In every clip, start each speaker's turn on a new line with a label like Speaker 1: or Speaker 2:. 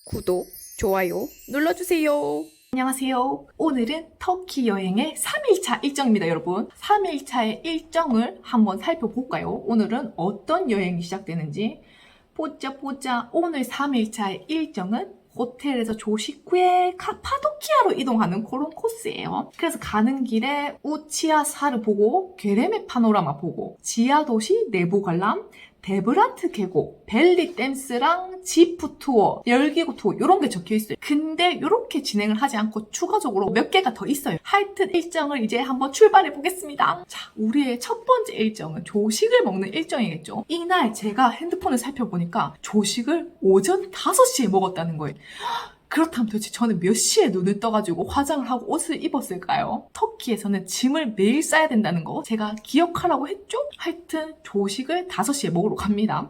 Speaker 1: 구독, 좋아요 눌러주세요.
Speaker 2: 안녕하세요. 오늘은 터키 여행의 3일차 일정입니다, 여러분. 3일차의 일정을 한번 살펴볼까요? 오늘은 어떤 여행이 시작되는지 보자. 오늘 3일차의 일정은 호텔에서 조식 후에 카파도키아로 이동하는 그런 코스예요. 그래서 가는 길에 우치아사를 보고 게레메 파노라마 보고 지하도시 내부 관람, 데브란트 계곡, 벨리 댐스랑 지프 투어, 열기구 투어 이런 게 적혀 있어요. 근데 이렇게 진행을 하지 않고 추가적으로 몇 개가 더 있어요. 하여튼 일정을 이제 한번 출발해 보겠습니다. 자, 우리의 첫 번째 일정은 조식을 먹는 일정이겠죠. 이날 제가 핸드폰을 살펴보니까 조식을 오전 5시에 먹었다는 거예요. 그렇다면 도대체 저는 몇 시에 눈을 떠가지고 화장을 하고 옷을 입었을까요? 터키에서는 짐을 매일 싸야 된다는 거 제가 기억하라고 했죠? 하여튼 조식을 5시에 먹으러 갑니다.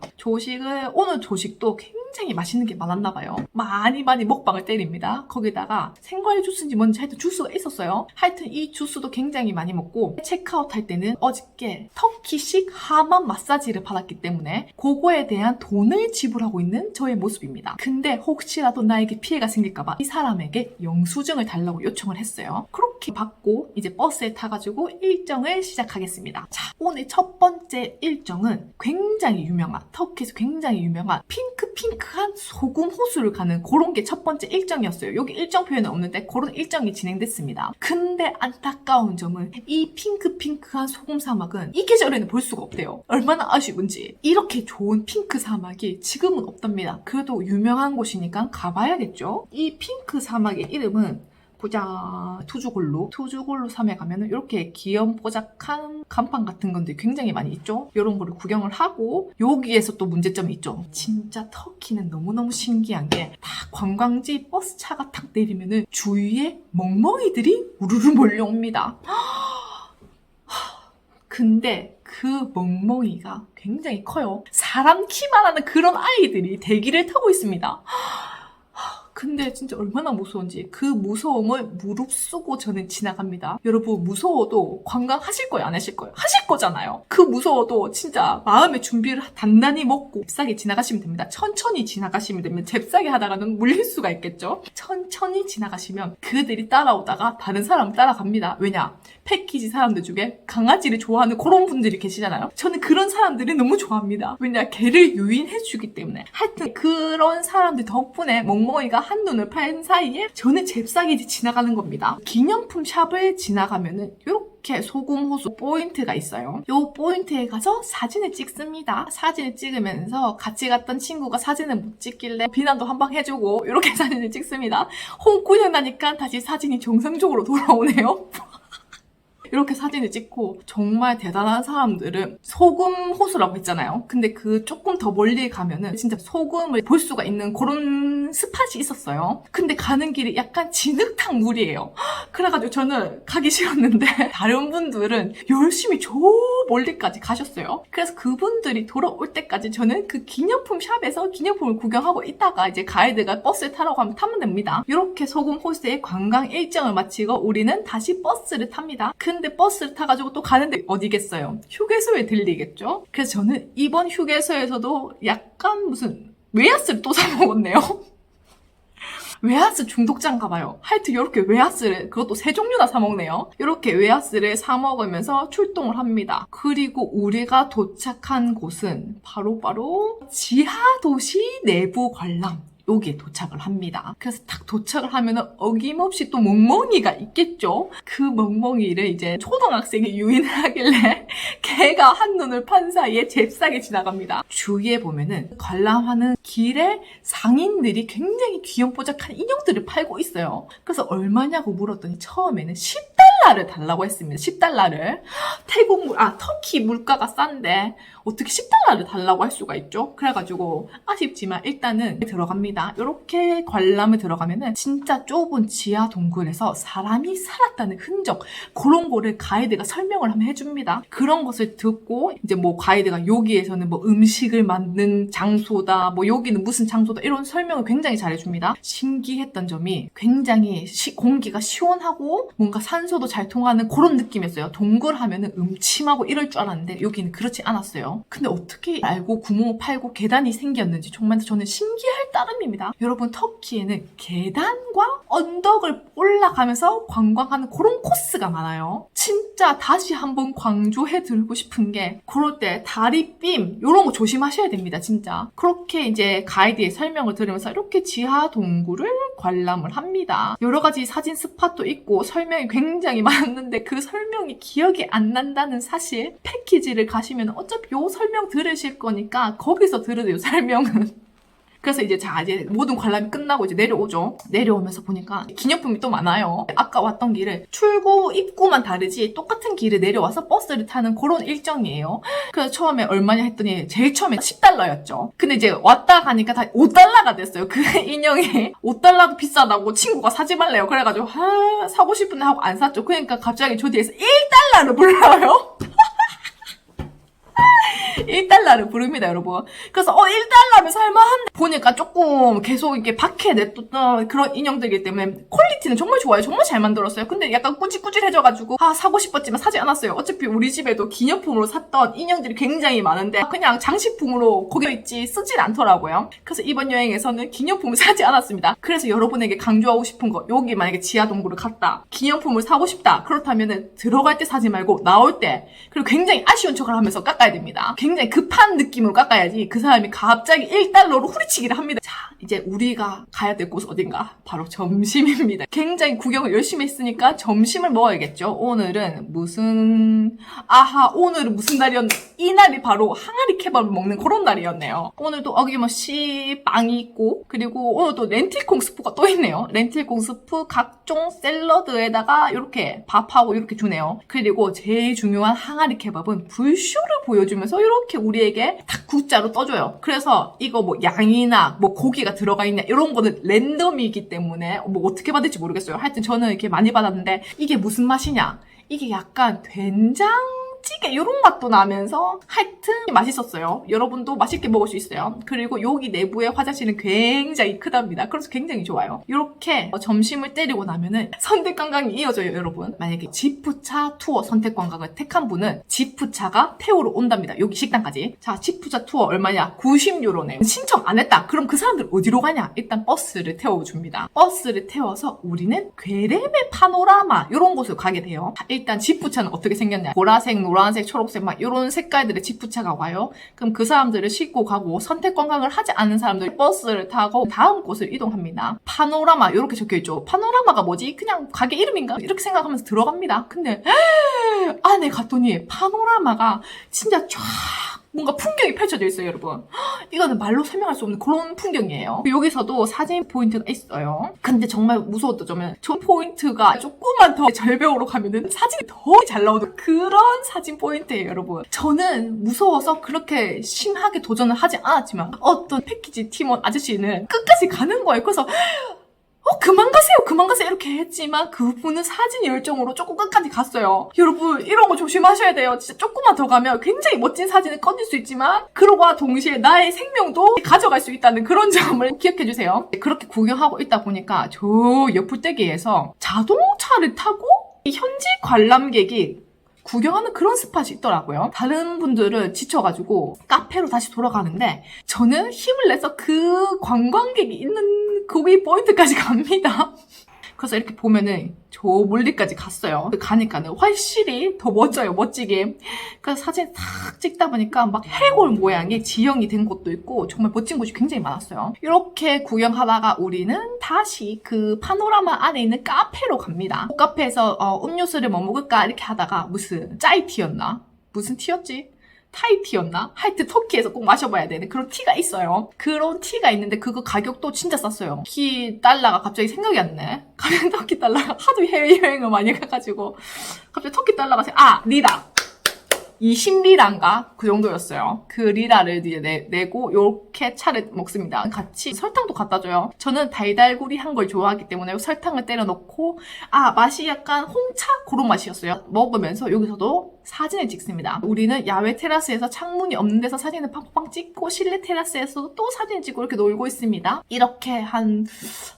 Speaker 2: 오늘 조식도 굉장히 맛있는 게 많았나 봐요. 많이 먹방을 때립니다. 거기다가 생과일 주스인지 뭔지 하여튼 주스가 있었어요. 하여튼 이 주스도 굉장히 많이 먹고 체크아웃 할 때는 어저께 터키식 하맘 마사지를 받았기 때문에 그거에 대한 돈을 지불하고 있는 저의 모습입니다. 근데 혹시라도 나에게 피해가 생길까봐 이 사람에게 영수증을 달라고 요청을 했어요. 그렇게 받고 이제 버스에 타가지고 일정을 시작하겠습니다. 자, 오늘 첫 번째 일정은 굉장히 유명한, 터키에서 굉장히 유명한 핑크한 소금 호수를 가는 그런 게 첫 번째 일정이었어요. 여기 일정 표현은 없는데 그런 일정이 진행됐습니다. 근데 안타까운 점은 이 핑크한 소금 사막은 이 계절에는 볼 수가 없대요. 얼마나 아쉬운지. 이렇게 좋은 핑크 사막이 지금은 없답니다. 그래도 유명한 곳이니까 가봐야겠죠. 이 핑크 사막의 이름은 투주골루 섬에 가면은 이렇게 귀염뽀짝한 간판 같은 건데 굉장히 많이 있죠. 이런 거를 구경을 하고 여기에서 또 문제점이 있죠. 진짜 터키는 너무너무 신기한 게 다 관광지 버스차가 탁 내리면은 주위에 멍멍이들이 우르르 몰려옵니다. 근데 그 멍멍이가 굉장히 커요. 사람 키만 하는 그런 아이들이 대기를 타고 있습니다. 근데 진짜 얼마나 무서운지 그 무서움을 무릅쓰고 저는 지나갑니다. 여러분 무서워도 관광하실 거예요? 안 하실 거예요? 하실 거잖아요. 그 무서워도 진짜 마음의 준비를 단단히 먹고 잽싸게 지나가시면 됩니다. 천천히 지나가시면 됩니다. 잽싸게 하다가는 물릴 수가 있겠죠? 천천히 지나가시면 그들이 따라오다가 다른 사람 따라갑니다. 왜냐? 패키지 사람들 중에 강아지를 좋아하는 그런 분들이 계시잖아요. 저는 그런 사람들을 너무 좋아합니다. 왜냐? 개를 유인해주기 때문에. 하여튼 그런 사람들 덕분에 멍멍이가 한눈을 판 사이에 저는 잽싸게 지나가는 겁니다. 기념품 샵을 지나가면은 이렇게 소금호수 포인트가 있어요. 이 포인트에 가서 사진을 찍습니다. 사진을 찍으면서 같이 갔던 친구가 사진을 못 찍길래 비난도 한 방 해주고 이렇게 사진을 찍습니다. 홍구형 나니까 다시 사진이 정상적으로 돌아오네요. 이렇게 사진을 찍고 정말 대단한 사람들은 소금 호수라고 했잖아요. 근데 그 조금 더 멀리 가면은 진짜 소금을 볼 수가 있는 그런 스팟이 있었어요. 근데 가는 길이 약간 진흙탕 물이에요. 그래가지고 저는 가기 싫었는데 다른 분들은 열심히 저 멀리까지 가셨어요. 그래서 그분들이 돌아올 때까지 저는 그 기념품 샵에서 기념품을 구경하고 있다가 이제 가이드가 버스를 타라고 하면 타면 됩니다. 이렇게 소금 호수의 관광 일정을 마치고 우리는 다시 버스를 탑니다. 근데 버스를 타가지고 또 가는데 어디겠어요? 휴게소에 들리겠죠? 그래서 저는 이번 휴게소에서도 약간 무슨 웨하스를 또 사 먹었네요. 웨하스 중독자인가 봐요. 하여튼 이렇게 웨하스를 그것도 세 종류나 사 먹네요. 이렇게 웨하스를 사 먹으면서 출동을 합니다. 그리고 우리가 도착한 곳은 바로 지하도시 내부 관람. 여기에 도착을 합니다. 그래서 딱 도착을 하면은 어김없이 또 멍멍이가 있겠죠? 그 멍멍이를 이제 초등학생이 유인을 하길래 걔가 한눈을 판 사이에 잽싸게 지나갑니다. 주위에 보면은 관람하는 길에 상인들이 굉장히 귀염뽀짝한 인형들을 팔고 있어요. 그래서 얼마냐고 물었더니 처음에는 10달러를 달라고 했습니다. 10달러를. 터키 물가가 싼데 어떻게 10달러를 달라고 할 수가 있죠? 그래가지고 아쉽지만 일단은 들어갑니다. 이렇게 관람을 들어가면은 진짜 좁은 지하 동굴에서 사람이 살았다는 흔적 그런 거를 가이드가 설명을 한번 해줍니다. 그런 것을 듣고 이제 뭐 가이드가 여기에서는 뭐 음식을 만든 장소다, 뭐 여기는 무슨 장소다 이런 설명을 굉장히 잘해줍니다. 신기했던 점이 굉장히 공기가 시원하고 뭔가 산소도 잘 통하는 그런 느낌이었어요. 동굴 하면은 음침하고 이럴 줄 알았는데 여기는 그렇지 않았어요. 있어요. 근데 어떻게 알고 구멍을 팔고 계단이 생겼는지 정말 저는 신기할 따름입니다. 여러분, 터키에는 계단과 언덕을 올라가면서 관광하는 그런 코스가 많아요. 진짜 다시 한번 강조해드리고 싶은 게, 그럴 때 다리빔 이런 거 조심하셔야 됩니다. 진짜 그렇게 이제 가이드의 설명을 들으면서 이렇게 지하 동굴을 관람을 합니다. 여러 가지 사진 스팟도 있고 설명이 굉장히 많았는데 그 설명이 기억이 안 난다는 사실. 패키지를 가시면 어차피 요 설명 들으실 거니까 거기서 들으세요, 설명은. 그래서 이제 이제 모든 관람이 끝나고 이제 내려오죠. 내려오면서 보니까 기념품이 또 많아요. 아까 왔던 길을 출구 입구만 다르지 똑같은 길을 내려와서 버스를 타는 그런 일정이에요. 그래서 처음에 얼마냐 했더니 제일 처음에 10달러였죠. 근데 이제 왔다 가니까 다 5달러가 됐어요. 그 인형이 5달러도 비싸다고 친구가 사지 말래요. 그래가지고 사고 싶은데 하고 안 샀죠. 그러니까 갑자기 저 뒤에서 1달러를 불러요. 1달러를 부릅니다, 여러분. 그래서 1달러면 살만한데 보니까 조금 계속 이렇게 밖에 냈던 그런 인형들이기 때문에 퀄리티는 정말 좋아요. 정말 잘 만들었어요. 근데 약간 꾸질꾸질해져가지고 사고 싶었지만 사지 않았어요. 어차피 우리 집에도 기념품으로 샀던 인형들이 굉장히 많은데 그냥 장식품으로 거기 있지 쓰진 않더라고요. 그래서 이번 여행에서는 기념품을 사지 않았습니다. 그래서 여러분에게 강조하고 싶은 거, 여기 만약에 지하동굴을 갔다, 기념품을 사고 싶다, 그렇다면은 들어갈 때 사지 말고 나올 때, 그리고 굉장히 아쉬운 척을 하면서 깎아야 됩니다. 굉장히 급한 느낌으로 깎아야지 그 사람이 갑자기 1달러로 후리치기를 합니다. 자, 이제 우리가 가야 될 곳은 어딘가? 바로 점심입니다. 굉장히 구경을 열심히 했으니까 점심을 먹어야겠죠. 오늘은 무슨 날이었나? 이 날이 바로 항아리 케밥을 먹는 그런 날이었네요. 오늘도 어김없이 빵이 있고, 그리고 오늘도 렌틸콩 스프가 또 있네요. 렌틸콩 스프 각종 샐러드에다가 이렇게 밥하고 이렇게 주네요. 그리고 제일 중요한 항아리 케밥은 불쇼를 보여주면서 이렇게 우리에게 딱 X자로 떠줘요. 그래서 이거 뭐 양이나 뭐 고기가 들어가 있냐 이런 거는 랜덤이기 때문에 뭐 어떻게 받을지 모르겠어요. 하여튼 저는 이렇게 많이 받았는데, 이게 무슨 맛이냐? 이게 약간 된장찌개 이런 맛도 나면서 하여튼 맛있었어요. 여러분도 맛있게 먹을 수 있어요. 그리고 여기 내부의 화장실은 굉장히 크답니다. 그래서 굉장히 좋아요. 이렇게 점심을 때리고 나면은 선택관광이 이어져요, 여러분. 만약에 지프차 투어 선택관광을 택한 분은 지프차가 태우러 온답니다. 여기 식당까지. 자, 지프차 투어 얼마냐? 90유로네요. 신청 안 했다. 그럼 그 사람들 어디로 가냐? 일단 버스를 태워줍니다. 버스를 태워서 우리는 괴레메 파노라마 이런 곳을 가게 돼요. 일단 지프차는 어떻게 생겼냐? 보라색, 노란색, 초록색 막 이런 색깔들의 지프차가 와요. 그럼 그 사람들을 싣고 가고, 선택관광을 하지 않은 사람들 버스를 타고 다음 곳을 이동합니다. 파노라마 이렇게 적혀있죠. 파노라마가 뭐지? 그냥 가게 이름인가? 이렇게 생각하면서 들어갑니다. 근데 안에 갔더니 파노라마가 진짜 쫙 뭔가 풍경이 펼쳐져 있어요, 여러분. 이거는 말로 설명할 수 없는 그런 풍경이에요. 여기서도 사진 포인트가 있어요. 근데 정말 무서웠던 점은 저 포인트가 조금만 더 절벽으로 가면은 사진이 더 잘 나오는 그런 사진 포인트예요, 여러분. 저는 무서워서 그렇게 심하게 도전을 하지 않았지만 어떤 패키지 팀원 아저씨는 끝까지 가는 거예요. 그래서 그만 가세요 이렇게 했지만 그분은 사진 열정으로 조금 끝까지 갔어요. 여러분, 이런 거 조심하셔야 돼요. 진짜 조금만 더 가면 굉장히 멋진 사진을 꺼낼 수 있지만 그러과 동시에 나의 생명도 가져갈 수 있다는 그런 점을 기억해 주세요. 그렇게 구경하고 있다 보니까 저 옆불대기에서 자동차를 타고 현지 관람객이 구경하는 그런 스팟이 있더라고요. 다른 분들은 지쳐가지고 카페로 다시 돌아가는데 저는 힘을 내서 그 관광객이 있는 거기 포인트까지 갑니다. 그래서 이렇게 보면은 저 멀리까지 갔어요. 가니까는 확실히 더 멋져요, 멋지게. 그래서 사진 탁 찍다 보니까 막 해골 모양의 지형이 된 곳도 있고 정말 멋진 곳이 굉장히 많았어요. 이렇게 구경하다가 우리는 다시 그 파노라마 안에 있는 카페로 갑니다. 그 카페에서 음료수를 뭐 먹을까 이렇게 하다가 무슨 짜이티였나? 무슨 티였지? 타이티였나? 하여튼 터키에서 꼭 마셔봐야 되는 그런 티가 있어요. 그런 티가 있는데 그거 가격도 진짜 쌌어요. 터키 달러가 갑자기 생각이 안 나네. 터키 달러가 하도 해외여행을 많이 가가지고 갑자기 터키 달러가 리라. 20리라인가? 그 정도였어요. 그 리라를 이제 내고 이렇게 차를 먹습니다. 같이 설탕도 갖다 줘요. 저는 달달구리한 걸 좋아하기 때문에 설탕을 때려 넣고 맛이 약간 홍차? 그런 맛이었어요. 먹으면서 여기서도 사진을 찍습니다. 우리는 야외 테라스에서 창문이 없는 데서 사진을 팡팡 찍고 실내 테라스에서도 또 사진 찍고 이렇게 놀고 있습니다. 이렇게 한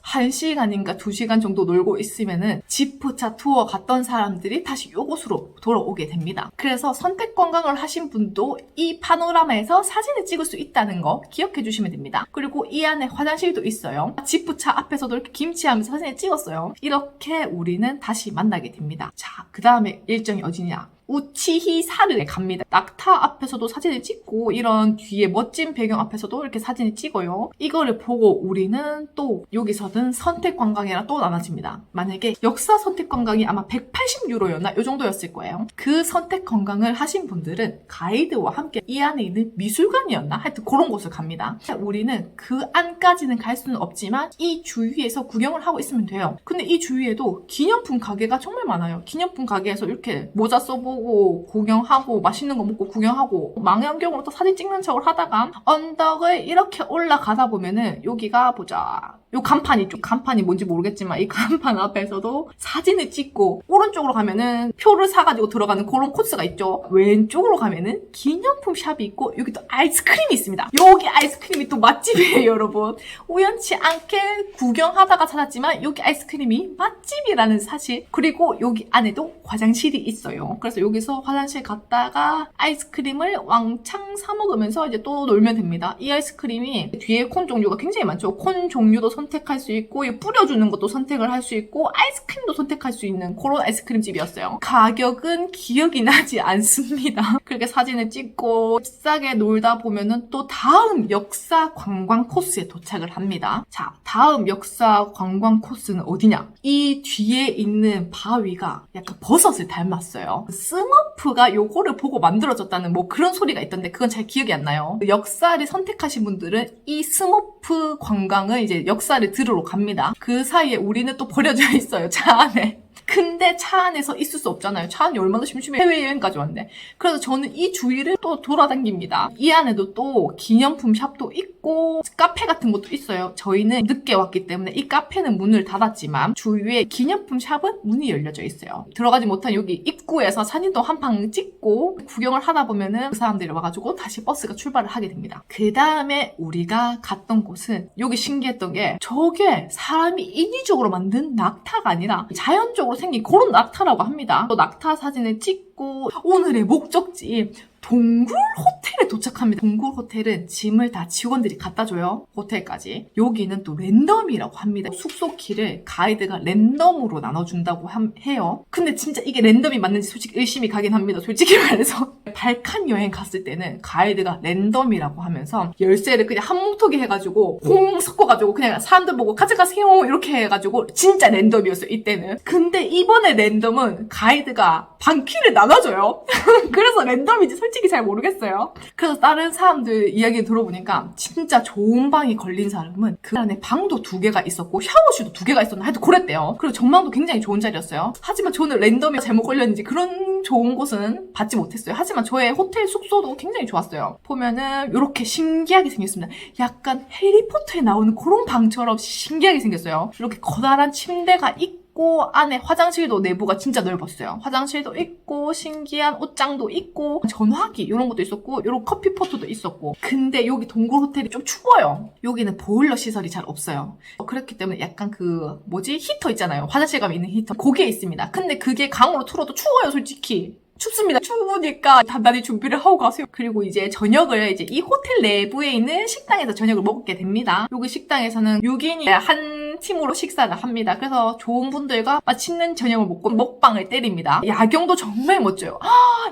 Speaker 2: 1시간인가 2시간 정도 놀고 있으면은 지프차 투어 갔던 사람들이 다시 이곳으로 돌아오게 됩니다. 그래서 선택 선택 관광을 하신 분도 이 파노라마에서 사진을 찍을 수 있다는 거 기억해 주시면 됩니다. 그리고 이 안에 화장실도 있어요. 지프차 앞에서도 이렇게 김치하면서 사진을 찍었어요. 이렇게 우리는 다시 만나게 됩니다. 자, 그 다음에 일정이 어디냐? 우치히사르에 갑니다. 낙타 앞에서도 사진을 찍고 이런 뒤에 멋진 배경 앞에서도 이렇게 사진을 찍어요. 이거를 보고 우리는 또 여기서는 선택 관광이랑 또 나눠집니다. 만약에 역사 선택 관광이 아마 180유로였나? 이 정도였을 거예요. 그 선택 관광을 하신 분들은 가이드와 함께 이 안에 있는 미술관이었나? 하여튼 그런 곳을 갑니다. 우리는 그 안까지는 갈 수는 없지만 이 주위에서 구경을 하고 있으면 돼요. 근데 이 주위에도 기념품 가게가 정말 많아요. 기념품 가게에서 이렇게 모자 써보고 구경하고 맛있는 거 먹고 구경하고 망원경으로 또 사진 찍는 척을 하다가 언덕을 이렇게 올라가다 보면은 여기가 보자. 요 간판 있죠. 간판이 뭔지 모르겠지만 이 간판 앞에서도 사진을 찍고 오른쪽으로 가면은 표를 사가지고 들어가는 그런 코스가 있죠. 왼쪽으로 가면은 기념품 샵이 있고 여기 또 아이스크림이 있습니다. 여기 아이스크림이 또 맛집이에요, 여러분. 우연치 않게 구경하다가 찾았지만 여기 아이스크림이 맛집이라는 사실. 그리고 여기 안에도 화장실이 있어요. 그래서 여기서 화장실 갔다가 아이스크림을 왕창 사 먹으면서 이제 또 놀면 됩니다. 이 아이스크림이 뒤에 콘 종류가 굉장히 많죠. 콘 종류도 선택할 수 있고 뿌려주는 것도 선택을 할 수 있고 아이스크림도 선택할 수 있는 그런 아이스크림 집이었어요. 가격은 기억이 나지 않습니다. 그렇게 사진을 찍고 비싸게 놀다 보면은 또 다음 역사 관광 코스에 도착을 합니다. 자, 다음 역사 관광 코스는 어디냐? 이 뒤에 있는 바위가 약간 버섯을 닮았어요. 스머프가 요거를 보고 만들어졌다는 뭐 그런 소리가 있던데 그건 잘 기억이 안 나요. 역사를 선택하신 분들은 이 스머프 관광을 이제 역사를 들으러 갑니다. 그 사이에 우리는 또 버려져 있어요. 차 안에. 근데 차 안에서 있을 수 없잖아요. 차 안이 얼마나 심심해. 해외여행까지 왔는데. 그래서 저는 이 주위를 또 돌아다닙니다. 이 안에도 또 기념품 샵도 있고 카페 같은 것도 있어요. 저희는 늦게 왔기 때문에 이 카페는 문을 닫았지만 주위에 기념품 샵은 문이 열려져 있어요. 들어가지 못한 여기 입구에서 사진도 한 방 찍고 구경을 하다 보면은 그 사람들이 와가지고 다시 버스가 출발을 하게 됩니다. 그 다음에 우리가 갔던 곳은 여기 신기했던 게 저게 사람이 인위적으로 만든 낙타가 아니라 자연적으로 생긴 그런 낙타라고 합니다. 또 낙타 사진을 찍고 오늘의 목적지 동굴 호텔에 도착합니다. 동굴 호텔은 짐을 다 직원들이 갖다 줘요. 호텔까지. 여기는 또 랜덤이라고 합니다. 숙소 키를 가이드가 랜덤으로 나눠준다고 해요. 근데 진짜 이게 랜덤이 맞는지 솔직히 의심이 가긴 합니다. 솔직히 말해서. 발칸 여행 갔을 때는 가이드가 랜덤이라고 하면서 열쇠를 그냥 한 뭉텅이 해가지고 홍 섞어가지고 그냥 사람들 보고 가져가세요 이렇게 해가지고 진짜 랜덤이었어요. 이때는. 근데 이번에 랜덤은 가이드가 방키를 나눠줘요. 그래서 랜덤인지 솔직히 잘 모르겠어요. 그래서 다른 사람들 이야기 들어보니까 진짜 좋은 방이 걸린 사람은 그 안에 방도 2개가 있었고 샤워실도 2개가 있었나 하여튼 그랬대요. 그리고 전망도 굉장히 좋은 자리였어요. 하지만 저는 랜덤이 잘못 걸렸는지 그런 좋은 곳은 받지 못했어요. 하지만 저의 호텔 숙소도 굉장히 좋았어요. 보면은 이렇게 신기하게 생겼습니다. 약간 해리포터에 나오는 그런 방처럼 신기하게 생겼어요. 이렇게 커다란 침대가 있고 안에 화장실도 내부가 진짜 넓었어요. 화장실도 있고 신기한 옷장도 있고 전화기 이런 것도 있었고 이런 커피포트도 있었고 근데 여기 동굴 호텔이 좀 추워요. 여기는 보일러 시설이 잘 없어요. 그렇기 때문에 약간 그 히터 있잖아요. 화장실 가면 있는 히터 그게 있습니다. 근데 그게 강으로 틀어도 추워요 솔직히. 춥습니다. 추우니까 단단히 준비를 하고 가세요. 그리고 이제 저녁을 이 호텔 내부에 있는 식당에서 저녁을 먹게 됩니다. 여기 식당에서는 6인이 한 팀으로 식사를 합니다. 그래서 좋은 분들과 맛있는 저녁을 먹고 먹방을 때립니다. 야경도 정말 멋져요.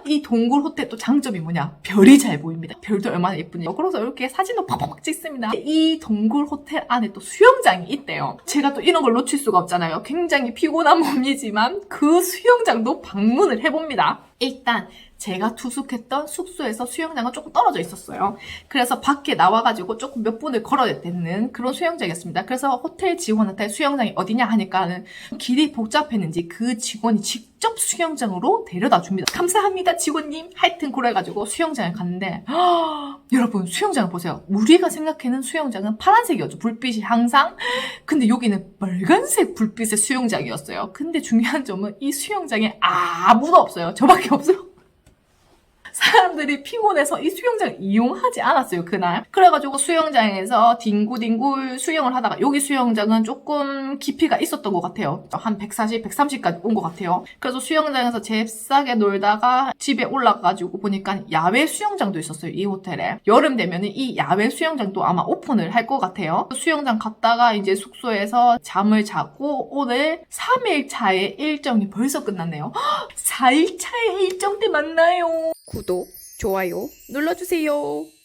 Speaker 2: 이 동굴 호텔 또 장점이 뭐냐? 별이 잘 보입니다. 별도 얼마나 예쁜지. 그래서 이렇게 사진도 팍팍 찍습니다. 이 동굴 호텔 안에 또 수영장이 있대요. 제가 또 이런 걸 놓칠 수가 없잖아요. 굉장히 피곤한 몸이지만 그 수영장도 방문을 해봅니다. 일단 제가 투숙했던 숙소에서 수영장은 조금 떨어져 있었어요. 그래서 밖에 나와가지고 조금 몇 분을 걸어야 되는 그런 수영장이었습니다. 그래서 호텔 직원한테 수영장이 어디냐 하니까는 길이 복잡했는지 그 직원이 직접 수영장으로 데려다 줍니다. 감사합니다 직원님. 하여튼 그래가지고 수영장에 갔는데 여러분 수영장을 보세요. 우리가 생각하는 수영장은 파란색이었죠. 불빛이 항상. 근데 여기는 빨간색 불빛의 수영장이었어요. 근데 중요한 점은 이 수영장에 아무도 없어요. 저밖에 없어요. 사람들이 피곤해서 이 수영장을 이용하지 않았어요, 그날. 그래가지고 수영장에서 뒹굴뒹굴 수영을 하다가 여기 수영장은 조금 깊이가 있었던 것 같아요. 한 140, 130까지 온 것 같아요. 그래서 수영장에서 잽싸게 놀다가 집에 올라가가지고 보니까 야외 수영장도 있었어요, 이 호텔에. 여름 되면은 이 야외 수영장도 아마 오픈을 할 것 같아요. 수영장 갔다가 이제 숙소에서 잠을 자고 오늘 3일차의 일정이 벌써 끝났네요. 4일차의 일정 때 만나요.
Speaker 1: 구독, 좋아요 눌러주세요.